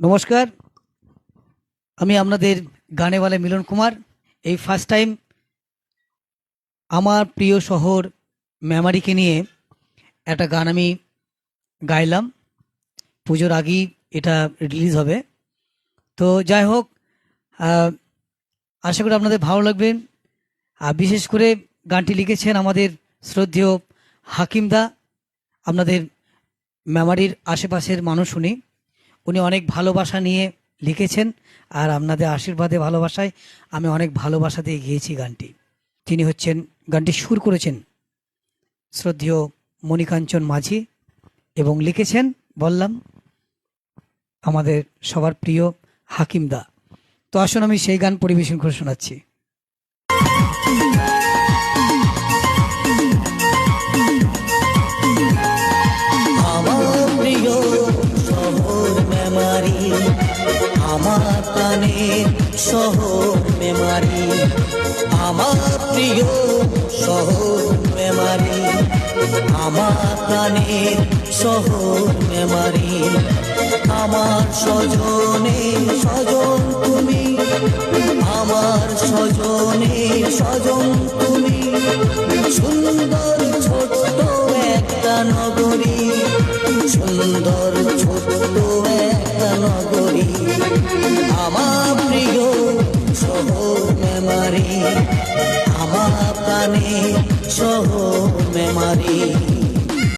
নমস্কার, আমি আপনাদের গানেওয়ালা মিলন কুমার। এই ফার্স্ট টাইম আমার প্রিয় শহর মেমারিকে নিয়ে একটা গান আমি গাইলাম। পুজোর আগেই এটা রিলিজ হবে। তো যাই হোক, আহ, আশা করি আপনাদের ভালো লাগবেন। আর বিশেষ করে গানটি লিখেছেন আমাদের শ্রদ্ধেয় হাকিমদা। আপনাদের মেমারির আশেপাশের মানুষ উনি অনেক ভালোবাসা নিয়ে লিখেছেন। আর আপনাদের আশীর্বাদে ভালোবাসায় আমি অনেক ভালোবাসা দিয়ে গিয়েছি গানটি। তিনি হচ্ছেন, গানটি সুর করেছেন শ্রদ্ধেয় মণিকাঞ্চন মাঝি এবং লিখেছেন বললাম আমাদের সবার প্রিয় হাকিমদা। তো আসুন আমি সেই গান পরিবেশন করে শোনাচ্ছি। আমার প্রিয় শহর মেমারি, আমার প্রাণের শহর মেমারি। আমার প্রিয় শহর মেমারি, আমার প্রাণের শহর মেমারি। আমার স্বজনে স্বজন তুমি, আমার স্বজনে স্বজন তুমি। সুন্দর ছোট্ট একটা নগরী, সুন্দর ছোট্ট একটা নগরী। আমার প্রিয় শহর মেমারি, আমার প্রাণে শহর মেমারি।